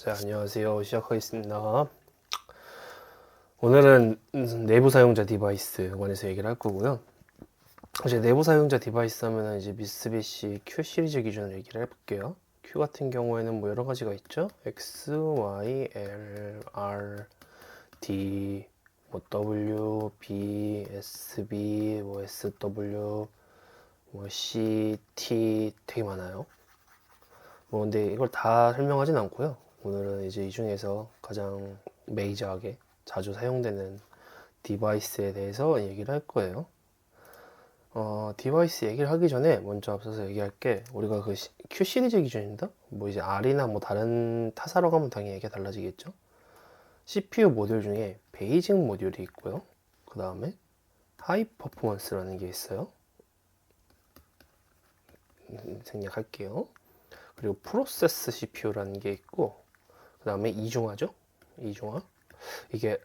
자, 안녕하세요. 시작하겠습니다. 오늘은 내부 사용자 디바이스 관해서 얘기를 할 거고요. 이제 내부 사용자 디바이스 하면은 이제 미쓰비시 Q 시리즈 기준으로 얘기를 해볼게요. Q 같은 경우에는 뭐 여러 가지가 있죠. X, Y, L, R, D, 뭐 W, B, S, B, 뭐 S, W, 뭐 C, T 되게 많아요. 뭐 근데 이걸 다 설명하진 않고요. 오늘은 이제 이 중에서 가장 메이저하게 자주 사용되는 디바이스에 대해서 얘기를 할 거예요. 디바이스 얘기를 하기 전에 먼저 앞서서 얘기할 게 우리가 그 Q 시리즈 기준입니다. 뭐 이제 R이나 뭐 다른 타사로 가면 당연히 얘기가 달라지겠죠. CPU 모듈 중에 베이직 모듈이 있고요. 그 다음에 하이 퍼포먼스라는 게 있어요. 생략할게요. 그리고 프로세스 CPU라는 게 있고, 그 다음에 이중화죠. 이중화. 이게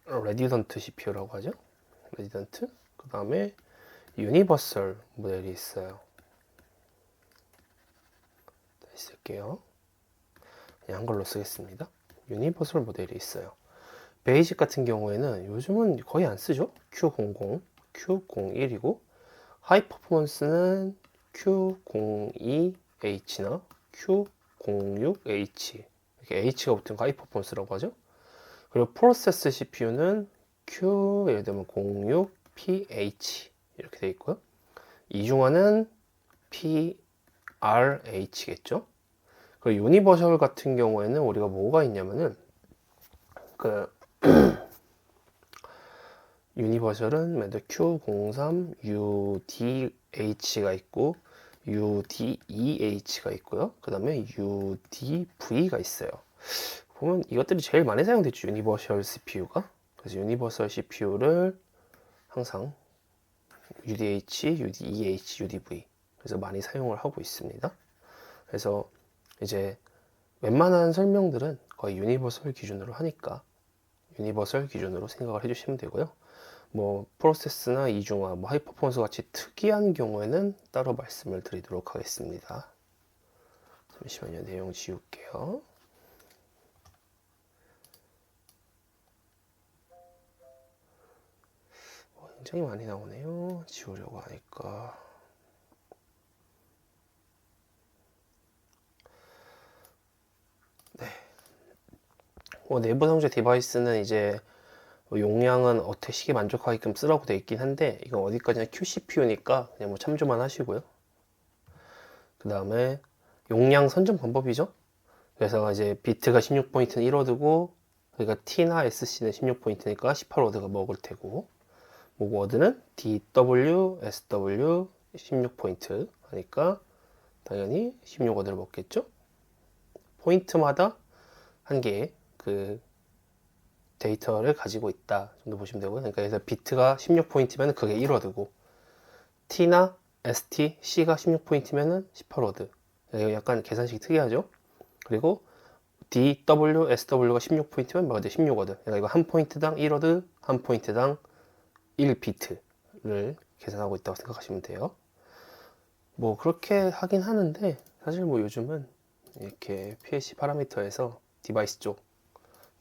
레디던트 CPU라고 하죠. 레디던트. 그 다음에 유니버설 모델이 있어요. 쓸게요. 그냥 한글로 쓰겠습니다. 유니버설 모델이 있어요. 베이직 같은 경우에는 요즘은 거의 안 쓰죠. Q00, Q01이고, 하이 퍼포먼스는 Q02H나 Q06H. 이렇게 H가 붙은 거 하이 퍼포먼스라고 하죠. 그리고 프로세스 CPU는 Q, 예를 들면 06PH 이렇게 되어 있고요. 이중화는 PRH겠죠. 그리고 유니버셜 같은 경우에는 우리가 뭐가 있냐면은 그 유니버셜은 맨날 Q03UDH가 있고 UDEH가 있고요. 그 다음에 UDV가 있어요. 보면 이것들이 제일 많이 사용됐죠. 유니버셜 CPU가. 그래서 유니버설 CPU를 항상 UDH, UDEH, UDV 그래서 많이 사용을 하고 있습니다. 그래서 이제 웬만한 설명들은 거의 유니버설 기준으로 하니까 유니버설 기준으로 생각을 해주시면 되고요. 뭐 프로세스나 이중화, 뭐 하이퍼포먼스 같이 특이한 경우에는 따로 말씀을 드리도록 하겠습니다. 잠시만요. 내용 지울게요. 굉장히 많이 나오네요. 지우려고 하니까. 네. 내부 상자 디바이스는 이제 용량은 어떻게 시기 만족하게끔 쓰라고 되어 있긴 한데 이건 어디까지나 QCPU니까 그냥 뭐 참조만 하시고요. 그 다음에 용량 선정 방법이죠. 그래서 이제 비트가 16포인트는 1워드고 그러니까 T나 SC는 16포인트니까 18워드가 먹을 테고 뭐 워드는 DW, SW 16포인트 하니까 당연히 16워드를 먹겠죠. 포인트마다 한 개의 그 데이터를 가지고 있다 정도 보시면 되고요. 그러니까 그래서 비트가 16포인트면 그게 1워드고 T나 ST, C가 16포인트면 18워드. 약간 계산식이 특이하죠. 그리고 DW, SW가 16포인트면 말 그대로 16워드. 그러니까 이거 한 포인트당 1워드, 한 포인트당 1비트를 계산하고 있다고 생각하시면 돼요. 뭐 그렇게 하긴 하는데 사실 뭐 요즘은 이렇게 PLC 파라미터에서 디바이스 쪽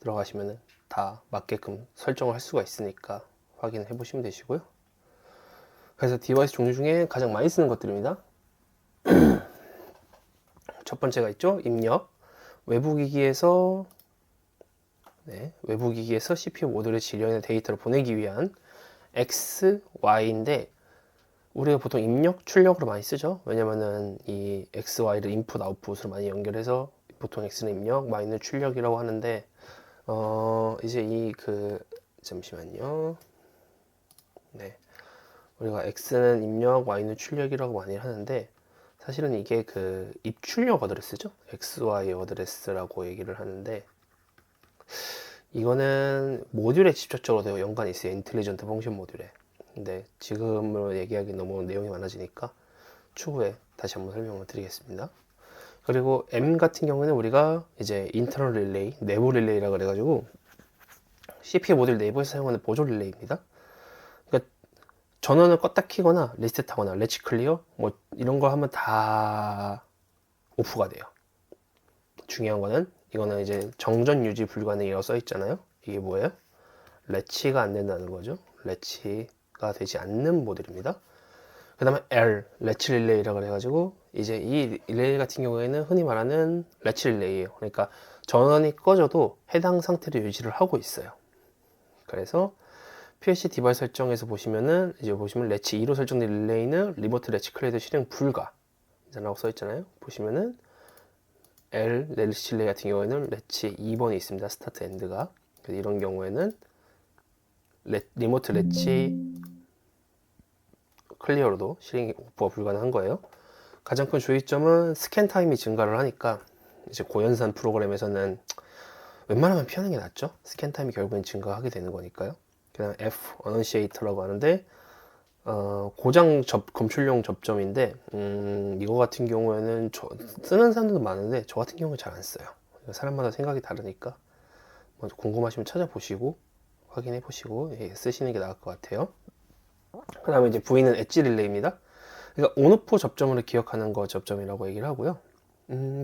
들어가시면은 다 맞게끔 설정을 할 수가 있으니까 확인해 보시면 되시고요. 그래서 디바이스 종류 중에 가장 많이 쓰는 것들입니다. 첫 번째가 있죠. 입력. 외부 기기에서 CPU 모듈의 지령이나 데이터를 보내기 위한 X, Y인데 우리가 보통 입력, 출력으로 많이 쓰죠. 왜냐면은 이 X, Y를 인풋, 아웃풋으로 많이 연결해서 보통 X는 입력, Y는 출력이라고 하는데 이제 잠시만요. 네. 우리가 X는 입력, Y는 출력이라고 많이 하는데 사실은 이게 그 입출력 어드레스죠. XY 어드레스라고 얘기를 하는데 이거는 모듈에 직접적으로 연관이 있어요. 인텔리전트 펑션 모듈에. 근데 지금으로 얘기하기 너무 내용이 많아지니까 추후에 다시 한번 설명을 드리겠습니다. 그리고 M 같은 경우는 우리가 이제 인터널 릴레이, 내부 릴레이라 그래가지고 CPU 모듈 내부에서 사용하는 보조 릴레이입니다. 그러니까 전원을 껐다 키거나 리셋하거나 레치 클리어 뭐 이런 거 하면 다 오프가 돼요. 중요한 거는 이거는 이제 정전 유지 불가능이라고 써 있잖아요. 이게 뭐예요? 레치가 안 된다는 거죠. 레치가 되지 않는 모듈입니다. 그 다음에 L, 레치 릴레이라고 그래가지고 이제 이 릴레이 같은 경우에는 흔히 말하는 레치 릴레이예요. 그러니까 전원이 꺼져도 해당 상태를 유지를 하고 있어요. 그래서 PLC 디바이스 설정에서 보시면은 이제 보시면 레치 2로 설정된 릴레이는 리모트 레치 클레이드 실행 불가 라고 써 있잖아요. 보시면은 L 레치 릴레이 같은 경우에는 레치 2번이 있습니다. 스타트 엔드가. 이런 경우에는 리모트 레치 클리어로도 실행이 오프가 불가능한 거예요. 가장 큰 주의점은 스캔 타임이 증가를 하니까 이제 고연산 프로그램에서는 웬만하면 피하는 게 낫죠. 스캔 타임이 결국엔 증가하게 되는 거니까요. 그다음 F, 어넌시에이터라고 하는데 고장 검출용 접점인데 이거 같은 경우에는 쓰는 사람들도 많은데 저 같은 경우는 잘 안 써요. 사람마다 생각이 다르니까 먼저 궁금하시면 찾아보시고 확인해 보시고 쓰시는 게 나을 것 같아요. 그 다음에 이제 V는 엣지 릴레이입니다. 그러니까 온오프 접점을 기억하는 거 접점이라고 얘기를 하고요.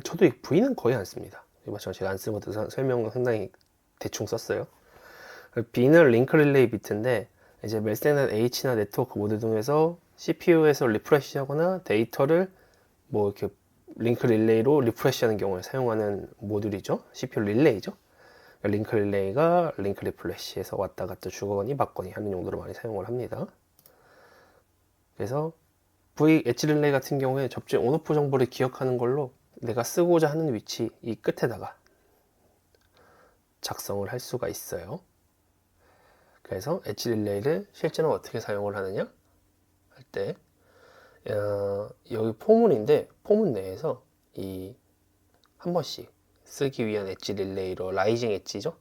저도 이 V는 거의 안 씁니다. 제가 안 쓰는 것도 설명을 상당히 대충 썼어요. B는 링크 릴레이 비트인데 이제 멜스넷 H나 네트워크 모드 등에서 CPU에서 리프레시하거나 데이터를 뭐 이렇게 링크 릴레이로 리프레시하는 경우에 사용하는 모듈이죠. CPU 릴레이죠. 링크 릴레이가 링크 리프레시에서 왔다 갔다 주거니 받거니 하는 용도로 많이 사용을 합니다. 그래서 V 엣지 릴레이 같은 경우에 접점 온오프 정보를 기억하는 걸로 내가 쓰고자 하는 위치 이 끝에다가 작성을 할 수가 있어요. 그래서 엣지 릴레이를 실제로 어떻게 사용을 하느냐 할 때 여기 포문인데 포문 내에서 이 한 번씩 쓰기 위한 엣지 릴레이로 라이징 엣지죠.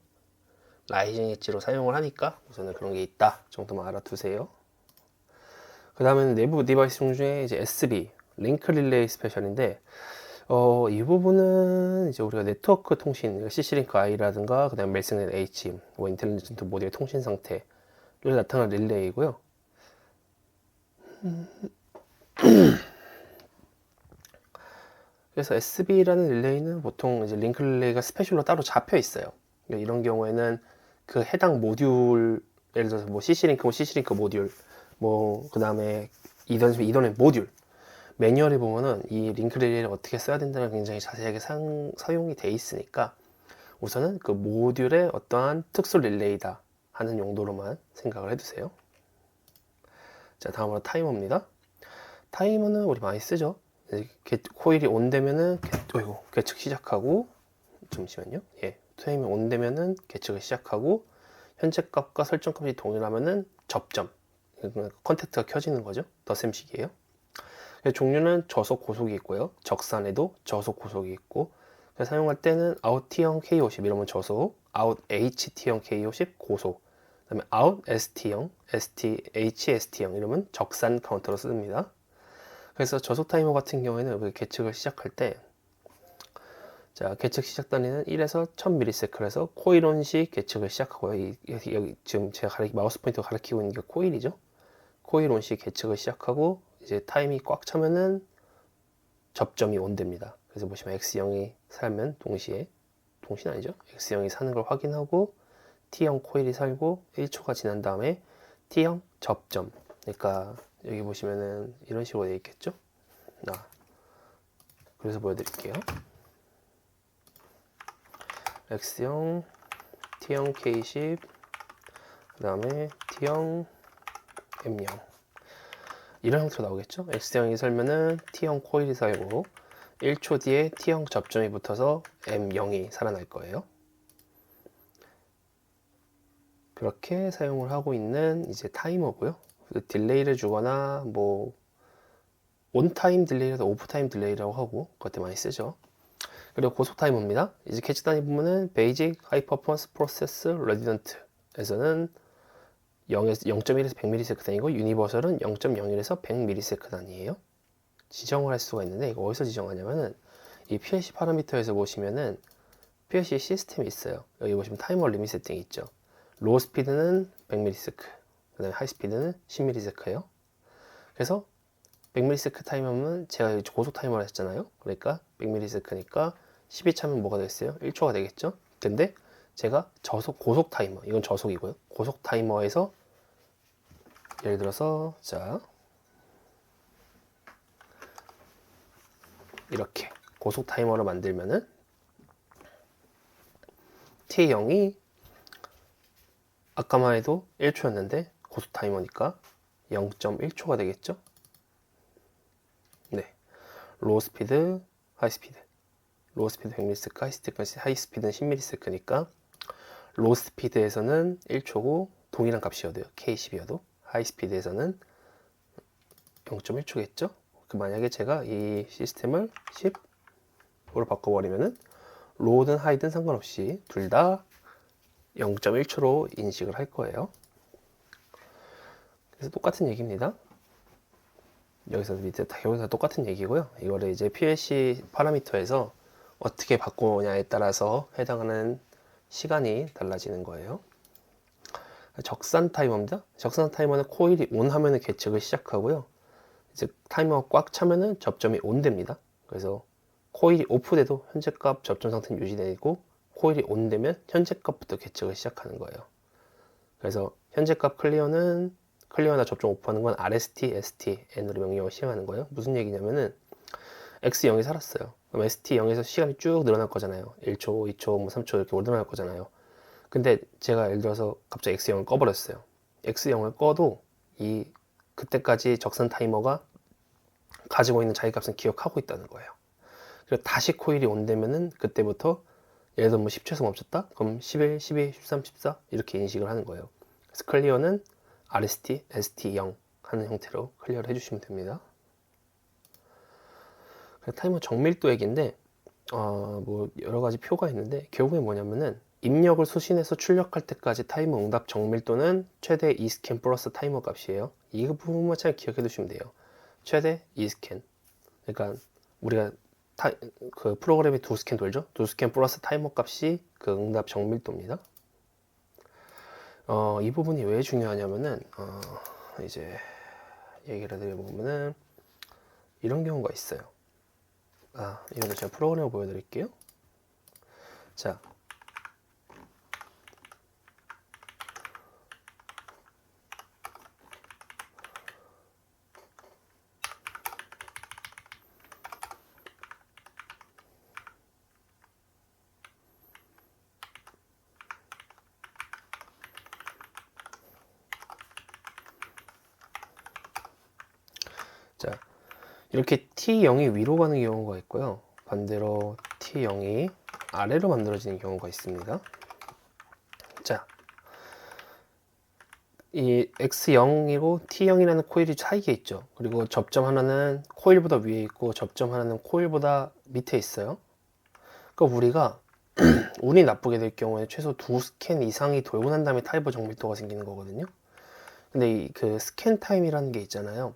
라이징 엣지로 사용을 하니까 우선은 그런 게 있다 정도만 알아두세요. 그 다음에는 내부 디바이스 중에 이제 SB 링크 릴레이 스페셜인데 이 부분은 이제 우리가 네트워크 통신, CC링크 I라든가, 그 다음에 멜스넷 H, 뭐 인텔리전트 모드의 통신 상태를 나타내는 릴레이고요. 그래서 SB라는 릴레이는 보통 이제 링크 릴레이가 스페셜로 따로 잡혀 있어요. 그러니까 이런 경우에는 그 해당 모듈, 예를 들어서 뭐 CC링크 모듈, 뭐 그 다음에 이더넷 모듈. 매뉴얼에 보면은 이 링크 릴레이를 어떻게 써야 된다는 굉장히 자세하게 사용이 돼 있으니까 우선은 그 모듈의 어떠한 특수 릴레이다 하는 용도로만 생각을 해두세요. 자, 다음으로 타이머입니다. 타이머는 우리 많이 쓰죠. 코일이 온 되면은 계측 시작하고 잠시만요. 타이머 온 되면은 계측을 시작하고 현재 값과 설정 값이 동일하면은 접점 컨택트가 켜지는 거죠. 덧셈식이에요. 종류는 저속 고속이 있고요. 적산에도 저속 고속이 있고 사용할 때는 out T형 K50 이러면 저속, out HT형 K50 고속, 그 다음에 out ST형 HST형 이러면 적산 카운터로 씁니다. 그래서 저속 타이머 같은 경우에는 계측을 시작할 때 계측 시작 단위는 1에서 1000ms에서 코일 온시 계측을 시작하고요. 여기 지금 제가 마우스 포인터 가리키고 있는 게 코일이죠. 코일 온시 계측을 시작하고 이제 타임이 꽉 차면은 접점이 온됩니다. 그래서 보시면 X형이 살면 동시는 아니죠. X형이 사는 걸 확인하고 T형 코일이 살고 1초가 지난 다음에 T형 접점. 그러니까 여기 보시면은 이런 식으로 되어 있겠죠. 그래서 보여드릴게요. X형, T형 K10, 그 다음에 T형 M형. 이런 형태로 나오겠죠. X형이 살면은 T형 코일이 살고 1초 뒤에 T형 접점이 붙어서 M0이 살아날 거예요. 그렇게 사용을 하고 있는 이제 타이머고요. 딜레이를 주거나 뭐 온타임 딜레이라도 오프타임 딜레이라고 하고 그것 많이 쓰죠. 그리고 고속 타이머입니다. 이제 캐치 단위 보면은 베이직 하이 퍼포먼스 프로세스 레디던트에서는 0.1에서 100ms 단위고 유니버설은 0.01에서 100ms 단위예요. 지정을 할 수가 있는데 이거 어디서 지정하냐면은 이 PLC 파라미터에서 보시면은 PLC 시스템이 있어요. 여기 보시면 타이머 리밋 세팅이 있죠. 로우 스피드는 100ms, 그 다음에 하이 스피드는 10ms예요. 그래서 100ms 타이머면 제가 고속 타이머를 했잖아요. 그러니까 100ms니까 12 차면 뭐가 되겠어요? 1초가 되겠죠? 근데 제가 고속 타이머, 이건 저속이고요. 고속 타이머에서 예를 들어서 자 이렇게 고속 타이머를 만들면은 T0이 아까만 해도 1초였는데 고속 타이머니까 0.1초가 되겠죠? 네. 로우 스피드, 하이 스피드. 로우 스피드 100ms, 하이 스피드는 10ms니까 로우 스피드에서는 1초고 동일한 값이어도요. K10이어도 하이 스피드에서는 0.1초겠죠? 만약에 제가 이 시스템을 10으로 바꿔버리면은 로우든 하이든 상관없이 둘 다 0.1초로 인식을 할 거예요. 그래서 똑같은 얘기입니다. 여기서 똑같은 얘기고요. 이거를 이제 PLC 파라미터에서 어떻게 바꾸냐에 따라서 해당하는 시간이 달라지는 거예요. 적산 타이머입니다. 적산 타이머는 코일이 ON 하면은 계측을 시작하고요. 이제 타이머가 꽉 차면은 접점이 ON 됩니다. 그래서 코일이 오프돼도 현재 값 접점 상태는 유지되고 코일이 ON 되면 현재 값부터 계측을 시작하는 거예요. 그래서 현재 값 클리어나 접점 오프하는 건 RST, ST, N으로 명령을 시행하는 거예요. 무슨 얘기냐면은 X0이 살았어요. 그럼 ST0에서 시간이 쭉 늘어날 거잖아요. 1초, 2초, 뭐 3초 이렇게 늘어날 거잖아요. 근데 제가 예를 들어서 갑자기 X0을 꺼버렸어요. X0을 꺼도 그때까지 적산 타이머가 가지고 있는 자기 값은 기억하고 있다는 거예요. 그리고 다시 코일이 온되면은 그때부터 예를 들어 뭐 10초에서 멈췄다? 그럼 11, 12, 13, 14 이렇게 인식을 하는 거예요. 그래서 클리어는 RST, ST0 하는 형태로 클리어를 해주시면 됩니다. 타이머 정밀도 얘기인데 뭐 여러 가지 표가 있는데 결국에 뭐냐면은 입력을 수신해서 출력할 때까지 타이머 응답 정밀도는 최대 2스캔 플러스 타이머 값이에요. 이 부분만 잘 기억해 두시면 돼요. 최대 2스캔. 그러니까 우리가 그 프로그램이 2스캔 돌죠? 2스캔 플러스 타이머 값이 그 응답 정밀도입니다. 이 부분이 왜 중요하냐면은 이제 얘기를 드려보면은 이런 경우가 있어요. 이거 제가 프로그램을 보여드릴게요. 자, 이렇게 T0이 위로 가는 경우가 있고요. 반대로 T0이 아래로 만들어지는 경우가 있습니다. 자, 이 X0이고 T0이라는 코일이 차이가 있죠. 그리고 접점 하나는 코일보다 위에 있고 접점 하나는 코일보다 밑에 있어요. 그러니까 우리가 운이 나쁘게 될 경우에 최소 2스캔 이상이 돌고 난 다음에 타이머 정밀도가 생기는 거거든요. 근데 그 스캔 타임이라는 게 있잖아요.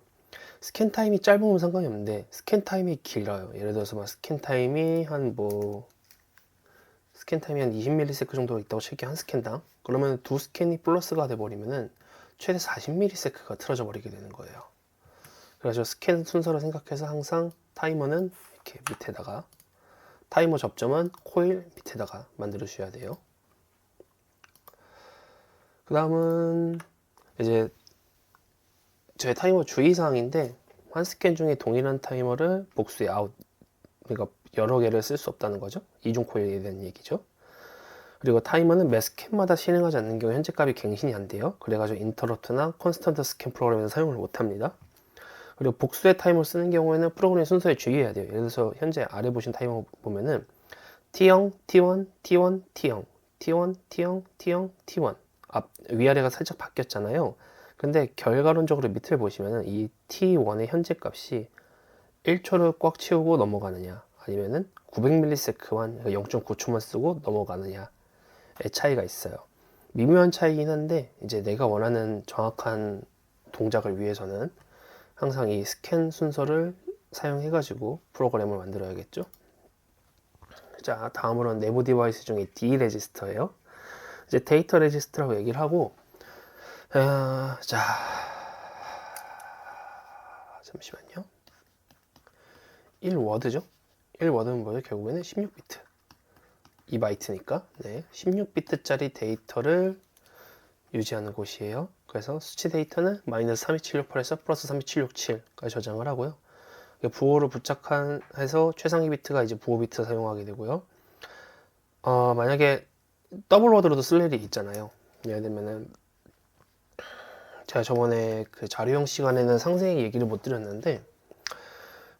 스캔 타임이 짧으면 상관이 없는데 스캔 타임이 길어요. 예를 들어서 막 스캔 타임이 한 20ms 정도 있다고 칠게요. 한 스캔당. 그러면 두 스캔이 플러스가 돼버리면은 최대 40ms가 틀어져 버리게 되는 거예요. 그래서 스캔 순서를 생각해서 항상 타이머는 이렇게 밑에다가, 타이머 접점은 코일 밑에다가 만들어 주셔야 돼요. 그 다음은 이제 저희 타이머 주의사항인데, 한 스캔 중에 동일한 타이머를 복수에 아웃, 그러니까 여러 개를 쓸 수 없다는 거죠. 이중 코일에 대한 얘기죠. 그리고 타이머는 매 스캔마다 실행하지 않는 경우 현재 값이 갱신이 안 돼요. 그래가지고 인터럽트나 콘스턴트 스캔 프로그램에서 사용을 못 합니다. 그리고 복수의 타이머를 쓰는 경우에는 프로그램 순서에 주의해야 돼요. 예를 들어서 현재 아래 보신 타이머 보면은 T0, T1, T1, T0, T1, T0, T0, T1 위아래가 살짝 바뀌었잖아요. 근데 결과론적으로 밑을 보시면은 이 T1의 현재 값이 1초를 꽉 채우고 넘어가느냐, 아니면은 900ms만 0.9초만 쓰고 넘어가느냐의 차이가 있어요. 미묘한 차이긴 한데 이제 내가 원하는 정확한 동작을 위해서는 항상 이 스캔 순서를 사용해 가지고 프로그램을 만들어야겠죠. 자, 다음으로는 내부 디바이스 중에 D 레지스터예요. 이제 데이터 레지스터라고 얘기를 하고, 자, 잠시만요. 1워드죠? 1워드는 뭐예요? 결국에는 16비트. 2바이트니까. 네. 16비트짜리 데이터를 유지하는 곳이에요. 그래서 수치 데이터는 마이너스 32768에서 플러스 32767까지 저장을 하고요. 부호를 부착해서 최상위 비트가 이제 부호 비트 사용하게 되고요. 만약에 더블 워드로도 쓸 일이 있잖아요. 예를 들면은 제가 저번에 그 자료형 시간에는 상세히 얘기를 못 드렸는데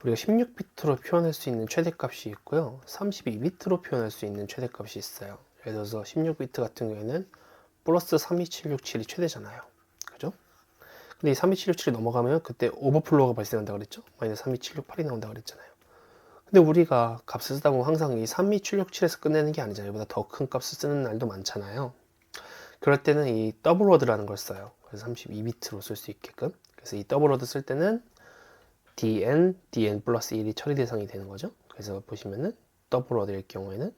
우리가 16비트로 표현할 수 있는 최대값이 있고요. 32비트로 표현할 수 있는 최대값이 있어요. 예를 들어서 16비트 같은 경우에는 플러스 32767이 최대잖아요. 그죠? 근데 이 32767이 넘어가면 그때 오버플로우가 발생한다고 그랬죠? 마이너스 32768이 나온다고 그랬잖아요. 근데 우리가 값을 쓰다 보면 항상 이 32767에서 끝내는 게 아니잖아요. 이보다 더 큰 값을 쓰는 날도 많잖아요. 그럴 때는 이 더블 워드라는 걸 써요. 그래서 32비트로 쓸 수 있게끔. 그래서 이 더블 워드 쓸 때는 dn 플러스 1이 처리 대상이 되는 거죠. 그래서 보시면은 더블 워드일 경우에는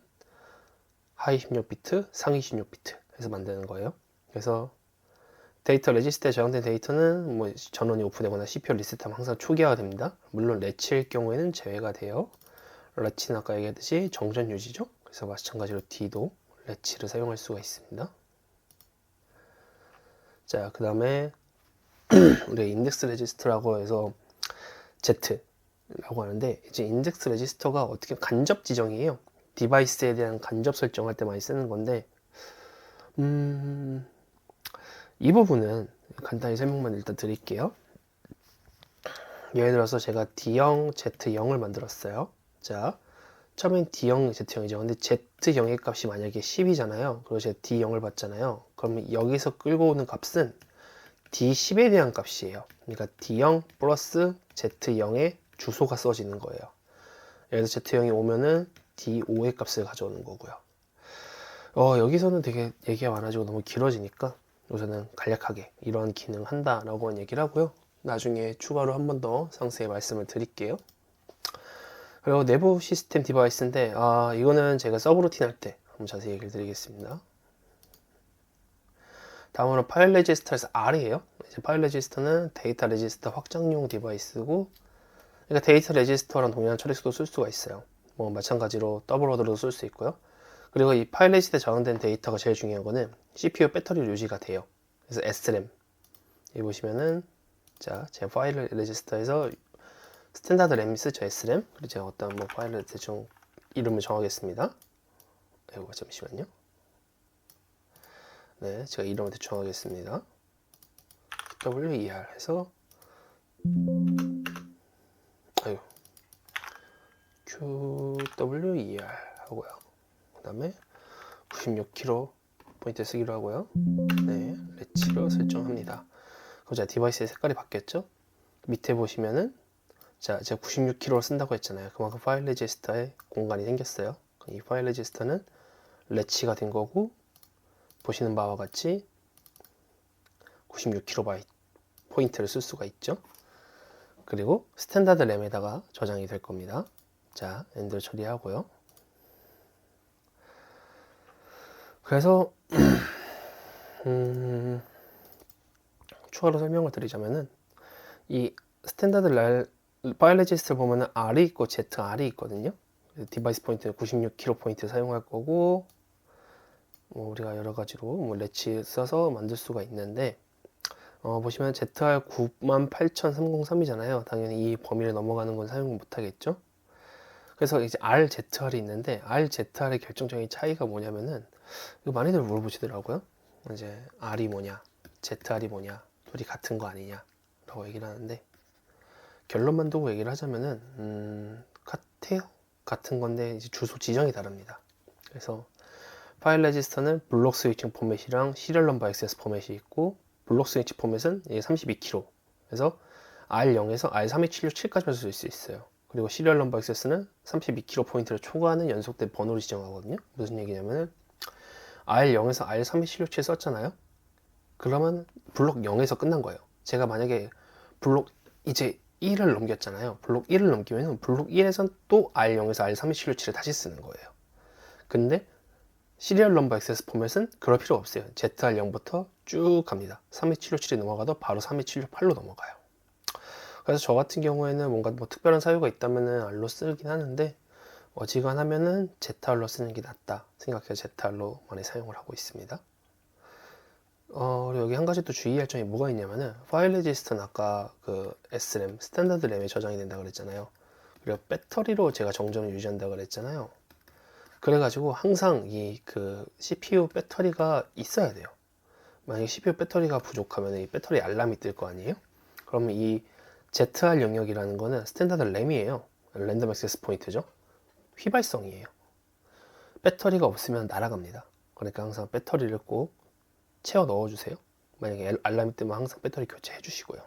하위 16비트, 상위 16비트 해서 만드는 거예요. 그래서 데이터 레지스터에 저장된 데이터는 뭐 전원이 오프되거나 CPU 리셋하면 항상 초기화가 됩니다. 물론 래치일 경우에는 제외가 돼요. 래치는 아까 얘기했듯이 정전 유지죠. 그래서 마찬가지로 D도 래치를 사용할 수가 있습니다. 자, 그 다음에 우리가 인덱스 레지스터라고 해서 Z라고 하는데 이제 인덱스 레지스터가 어떻게 간접 지정이에요. 디바이스에 대한 간접 설정할 때 많이 쓰는 건데 이 부분은 간단히 설명만 일단 드릴게요. 예를 들어서 제가 D형, Z0을 만들었어요. 자, 처음엔 D형, Z0이죠. 근데 Z0의 값이 만약에 10이잖아요. 그리고 제가 D0을 받잖아요. 그러면 여기서 끌고 오는 값은 D10에 대한 값이에요. 그러니까 D0 플러스 Z0의 주소가 써지는 거예요. 예를 들어서 Z0이 오면은 D5의 값을 가져오는 거고요. 여기서는 되게 얘기가 많아지고 너무 길어지니까 우선은 간략하게 이러한 기능을 한다라고 얘기를 하고요. 나중에 추가로 한 번 더 상세히 말씀을 드릴게요. 그리고 내부 시스템 디바이스인데 이거는 제가 서브루틴 할 때 한번 자세히 얘기를 드리겠습니다. 다음으로 파일 레지스터에서 R이에요. 이제 파일 레지스터는 데이터 레지스터 확장용 디바이스고, 그러니까 데이터 레지스터랑 동일한 처리수도 쓸 수가 있어요. 뭐 마찬가지로 더블 워드로도 쓸 수 있고요. 그리고 이 파일 레지스터에 저장된 데이터가 제일 중요한 거는 CPU 배터리 유지가 돼요. 그래서 SRAM 여기 보시면은 자, 제가 파일 레지스터에서 스탠다드 램이 쓰죠. SRAM. 그리고 제가 어떤 뭐 파일을 대충 이름을 정하겠습니다. 이거 잠시만요. 네, 제가 이름을 대충 하겠습니다. WER 해서 QWER 하고요. 그 다음에 96kilo 포인트 쓰기로 하고요. 네, 래치로 설정합니다. 그럼 자, 디바이스의 색깔이 바뀌었죠? 밑에 보시면은 자, 제가 96kg를 쓴다고 했잖아요. 그만큼 파일 레지스터에 공간이 생겼어요. 이 파일 레지스터는 래치가 된 거고, 보시는 바와 같이 96KB 포인트를 쓸 수가 있죠. 그리고 스탠다드 램에다가 저장이 될 겁니다. 자, 엔드 처리하고요. 그래서 추가로 설명을 드리자면은 이 스탠다드 파일 레지스터를 보면은 R이 있고 ZR이 있거든요. 디바이스 포인트는 96kg 포인트 사용할 거고, 뭐 우리가 여러 가지로 뭐 래치 써서 만들 수가 있는데, 보시면 ZR 983003이잖아요. 당연히 이 범위를 넘어가는 건 사용 못 하겠죠. 그래서 이제 RZR이 있는데, RZR의 결정적인 차이가 뭐냐면은, 이거 많이들 물어보시더라고요. 이제 R이 뭐냐, ZR이 뭐냐, 둘이 같은 거 아니냐, 라고 얘기를 하는데, 결론만 두고 얘기를 하자면은, 같아요. 같은 건데, 이제 주소 지정이 다릅니다. 그래서, 파일 레지스터는 블록 스위칭 포맷이랑 시리얼 넘버 액세스 포맷이 있고, 블록 스위치 포맷은 32kg. 그래서 R0에서 R32767까지 쓸 수 있어요. 그리고 시리얼 넘버 액세스는 32kg 포인트를 초과하는 연속된 번호를 지정하거든요. 무슨 얘기냐면은 R0에서 R32767 썼잖아요. 그러면 블록 0에서 끝난 거예요. 제가 만약에 블록 이제 1을 넘겼잖아요. 블록 1을 넘기면 블록 1에선 또 R0에서 R32767을 다시 쓰는 거예요. 근데 시리얼 넘버 액세스 포맷은 그럴 필요 없어요. ZR0부터 쭉 갑니다. 32767이 넘어가도 바로 32768로 넘어가요. 그래서 저 같은 경우에는 뭔가 뭐 특별한 사유가 있다면은 R로 쓰긴 하는데, 어지간하면은 ZR로 쓰는 게 낫다 생각해서 ZR로 많이 사용을 하고 있습니다. 그리고 여기 한 가지 또 주의할 점이 뭐가 있냐면은 파일 레지스터는 아까 그 SRAM, 스탠더드 램에 저장이 된다고 그랬잖아요. 그리고 배터리로 제가 정점을 유지한다고 그랬잖아요. 그래가지고 항상 이 그 CPU 배터리가 있어야 돼요. 만약에 CPU 배터리가 부족하면 이 배터리 알람이 뜰 거 아니에요? 그러면 이 ZR 영역이라는 거는 스탠다드 램이에요. 랜덤 액세스 포인트죠. 휘발성이에요. 배터리가 없으면 날아갑니다. 그러니까 항상 배터리를 꼭 채워 넣어주세요. 만약에 알람이 뜨면 항상 배터리 교체해 주시고요.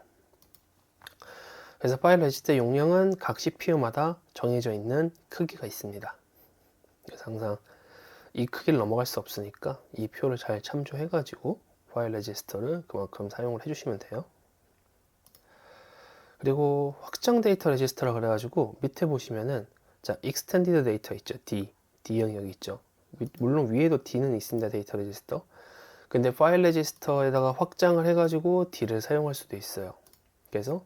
그래서 파일 레지스터 용량은 각 CPU마다 정해져 있는 크기가 있습니다. 그래서 항상 이 크기를 넘어갈 수 없으니까 이 표를 잘 참조해 가지고 파일 레지스터를 그만큼 사용을 해주시면 돼요. 그리고 확장 데이터 레지스터라 그래가지고 밑에 보시면은 자 익스텐디드 데이터 있죠. D 영역이 있죠. 물론 위에도 D는 있습니다. 데이터 레지스터. 근데 파일 레지스터에다가 확장을 해가지고 D를 사용할 수도 있어요. 그래서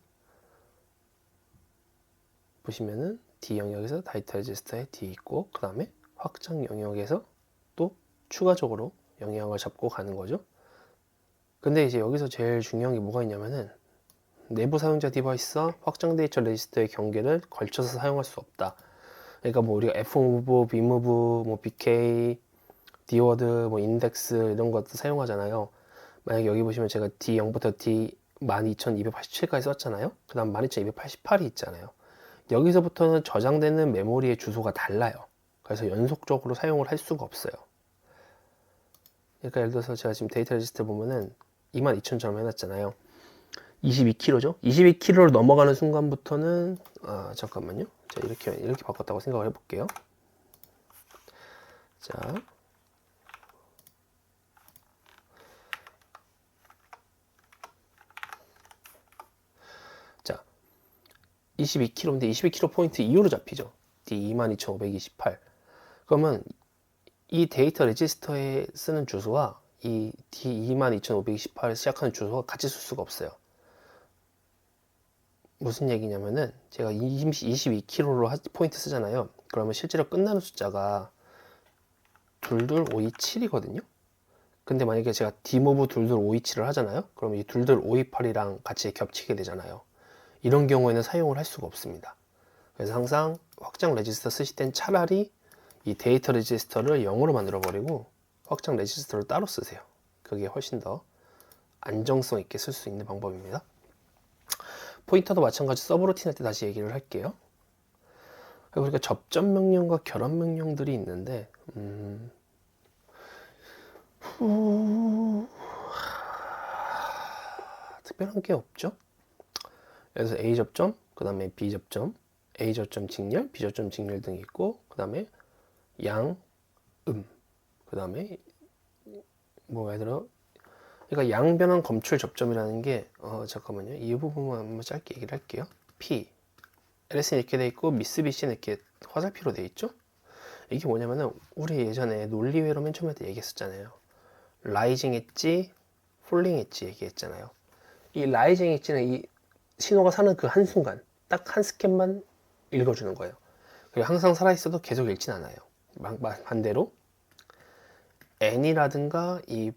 보시면은 D 영역에서 데이터 레지스터에 D 있고 그 다음에 확장 영역에서 또 추가적으로 영역을 잡고 가는 거죠. 근데 이제 여기서 제일 중요한 게 뭐가 있냐면은 내부 사용자 디바이스와 확장 데이터 레지스터의 경계를 걸쳐서 사용할 수 없다. 그러니까 뭐 우리가 Fmove, Bmove, 뭐 BK, Dword, 뭐 인덱스 이런 것도 사용하잖아요. 만약에 여기 보시면 제가 D0부터 D 12287까지 썼잖아요. 그 다음 12288이 있잖아요. 여기서부터는 저장되는 메모리의 주소가 달라요. 그래서 연속적으로 사용을 할 수가 없어요. 그러니까 예를 들어서 제가 지금 데이터 레지스터 보면은 22000처럼 해놨잖아요. 22kg죠? 22kg로 넘어가는 순간부터는 잠깐만요. 자, 이렇게 바꿨다고 생각을 해볼게요. 자, 자, 22kg인데 22kg 포인트 이후로 잡히죠. D22528. 그러면 이 데이터 레지스터에 쓰는 주소와 이 D22528에 시작하는 주소가 같이 쓸 수가 없어요. 무슨 얘기냐면은 제가 22kg로 포인트 쓰잖아요. 그러면 실제로 끝나는 숫자가 22527이거든요. 근데 만약에 제가 dmove 22527을 하잖아요. 그럼 이 22528이랑 같이 겹치게 되잖아요. 이런 경우에는 사용을 할 수가 없습니다. 그래서 항상 확장 레지스터 쓰실 땐 차라리 이 데이터 레지스터를 0으로 만들어 버리고 확장 레지스터를 따로 쓰세요. 그게 훨씬 더 안정성 있게 쓸 수 있는 방법입니다. 포인터도 마찬가지 서브루틴 할 때 다시 얘기를 할게요. 그러니까 접점 명령과 결합 명령들이 있는데 특별한 게 없죠. 그래서 A 접점, 그 다음에 B 접점, A 접점 직렬, B 접점 직렬 등이 있고, 그 다음에 양, 그 다음에 뭐 예를 들어 그러니까 양변환 검출 접점이라는 게 잠깐만요. 이 부분만 한번 짧게 얘기를 할게요. P, LS는 이렇게 돼 있고 미쓰비시는 이렇게 화살표로 돼 있죠. 이게 뭐냐면은 우리 예전에 논리회로 맨 처음에 때 얘기했었잖아요. 라이징 엣지, 폴링 엣지 얘기했잖아요. 이 라이징 엣지는 이 신호가 사는 그 한순간 딱 한 스캔만 읽어주는 거예요. 그리고 항상 살아있어도 계속 읽진 않아요. 반대로 n이라든가 이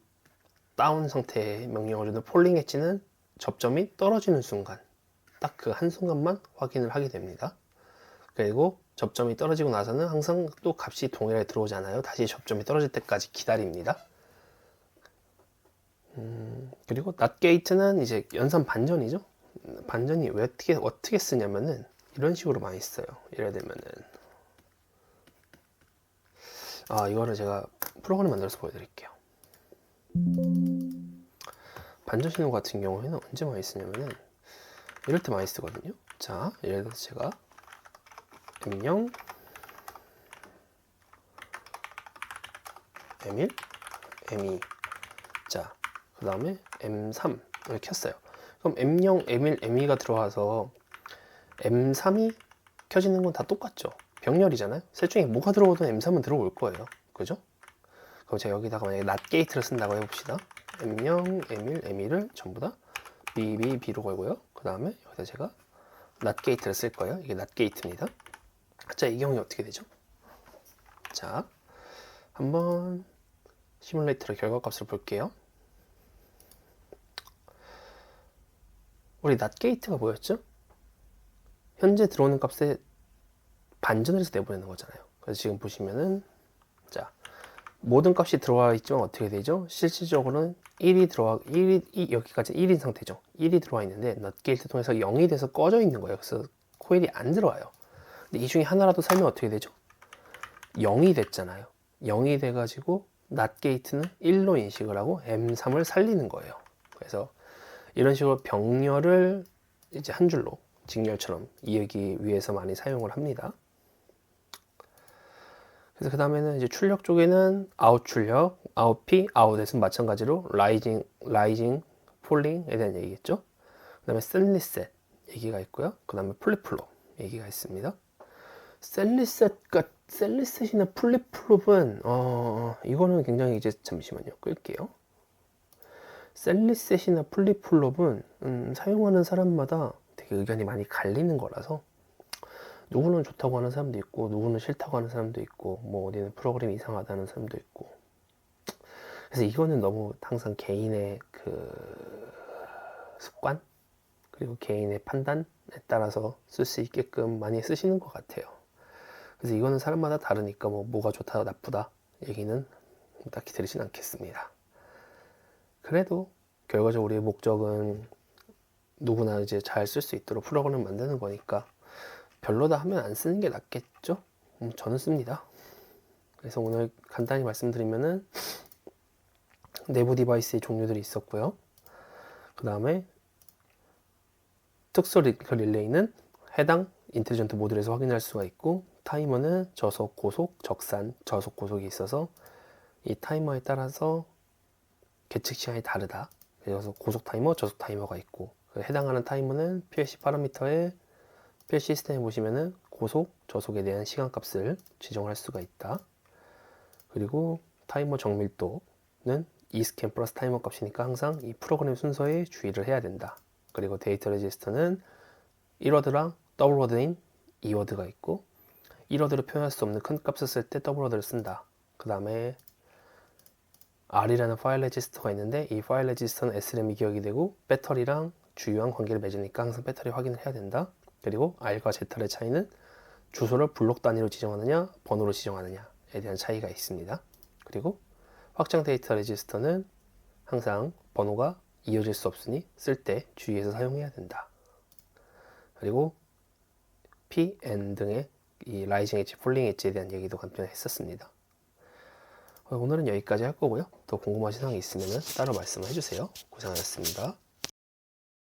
다운 상태의 명령을 주는 폴링 엣지는 접점이 떨어지는 순간 딱 그 한순간만 확인을 하게 됩니다. 그리고 접점이 떨어지고 나서는 항상 또 값이 동일하게 들어오잖아요. 다시 접점이 떨어질 때까지 기다립니다. 그리고 낫 게이트는 이제 연산 반전이죠. 반전이 왜 어떻게 쓰냐면은 이런 식으로 많이 써요. 예를 들면은 이거를 제가 프로그램 만들어서 보여드릴게요. 반전 신호 같은 경우에는 언제 많이 쓰냐면은 이럴 때 많이 쓰거든요. 자, 예를 들어서 제가 M0, M1, M2 자, 그 다음에 M3을 켰어요. 그럼 M0, M1, M2가 들어와서 M3이 켜지는 건 다 똑같죠. 병렬이잖아요. 셋 중에 뭐가 들어오든 M3은 들어올 거예요. 그죠? 그럼 제가 여기다가 만약에 낫 게이트를 쓴다고 해봅시다. M0, M1, M2를 전부 다 B로 걸고요. 그 다음에 여기다 제가 낫 게이트를 쓸 거예요. 이게 낫 게이트입니다. 자, 이 경우에 어떻게 되죠? 자, 한번 시뮬레이터로 결과값을 볼게요. 우리 낫 게이트가 뭐였죠? 현재 들어오는 값에 반전을 해서 내보내는 거잖아요. 그래서 지금 보시면은 자, 모든 값이 들어와 있지만 어떻게 되죠? 실질적으로는 1이 여기까지 1인 상태죠. 1이 들어와 있는데 낫 게이트 통해서 0이 돼서 꺼져 있는 거예요. 그래서 코일이 안 들어와요. 근데 이 중에 하나라도 살면 어떻게 되죠? 0이 됐잖아요. 0이 돼가지고 낫 게이트는 1로 인식을 하고 M3을 살리는 거예요. 그래서 이런 식으로 병렬을 이제 한 줄로 직렬처럼 이해하기 위해서 많이 사용을 합니다. 그래서 그 다음에는 이제 출력 쪽에는 아웃 출력, 아웃 P, 아웃에서 마찬가지로 라이징, 폴링에 대한 얘기겠죠. 그 다음에 셀리셋 얘기가 있고요. 그 다음에 플립플롭 얘기가 있습니다. 셀리셋이나 플립플롭은 이거는 굉장히 이제 잠시만요. 끌게요. 셀리셋이나 플립플롭은 사용하는 사람마다 되게 의견이 많이 갈리는 거라서 누구는 좋다고 하는 사람도 있고 누구는 싫다고 하는 사람도 있고 뭐 어디는 프로그램이 이상하다는 사람도 있고 그래서 이거는 너무 항상 개인의 그 습관 그리고 개인의 판단에 따라서 쓸 수 있게끔 많이 쓰시는 것 같아요. 그래서 이거는 사람마다 다르니까 뭐가 좋다 나쁘다 얘기는 딱히 드리진 않겠습니다. 그래도 결과적으로 우리의 목적은 누구나 이제 잘 쓸 수 있도록 프로그램을 만드는 거니까 별로다 하면 안 쓰는 게 낫겠죠? 저는 씁니다. 그래서 오늘 간단히 말씀드리면은 내부 디바이스의 종류들이 있었고요. 그 다음에 특수 릴레이는 해당 인텔리전트 모듈에서 확인할 수가 있고 타이머는 저속, 고속, 적산, 저속, 고속이 있어서 이 타이머에 따라서 계측 시간이 다르다. 그래서 고속 타이머, 저속 타이머가 있고 해당하는 타이머는 PLC 파라미터에 PLC 시스템에 보시면은 고속, 저속에 대한 시간값을 지정할 수가 있다. 그리고 타이머 정밀도는 E스캔 플러스 타이머 값이니까 항상 이 프로그램 순서에 주의를 해야 된다. 그리고 데이터 레지스터는 1워드랑 더블 워드인 2워드가 있고 1워드로 표현할 수 없는 큰 값을 쓸 때 더블 워드를 쓴다. 그 다음에 R이라는 파일 레지스터가 있는데 이 파일 레지스터는 SRAM이 기억이 되고 배터리랑 주요한 관계를 맺으니까 항상 배터리 확인을 해야 된다. 그리고 R과 Z의 차이는 주소를 블록 단위로 지정하느냐 번호로 지정하느냐에 대한 차이가 있습니다. 그리고 확장 데이터 레지스터는 항상 번호가 이어질 수 없으니 쓸 때 주의해서 사용해야 된다. 그리고 P, N 등의 이 라이징 엣지, 폴링 엣지에 대한 얘기도 간단히 했었습니다. 오늘은 여기까지 할 거고요. 더 궁금하신 사항이 있으면 따로 말씀해 주세요. 고생하셨습니다.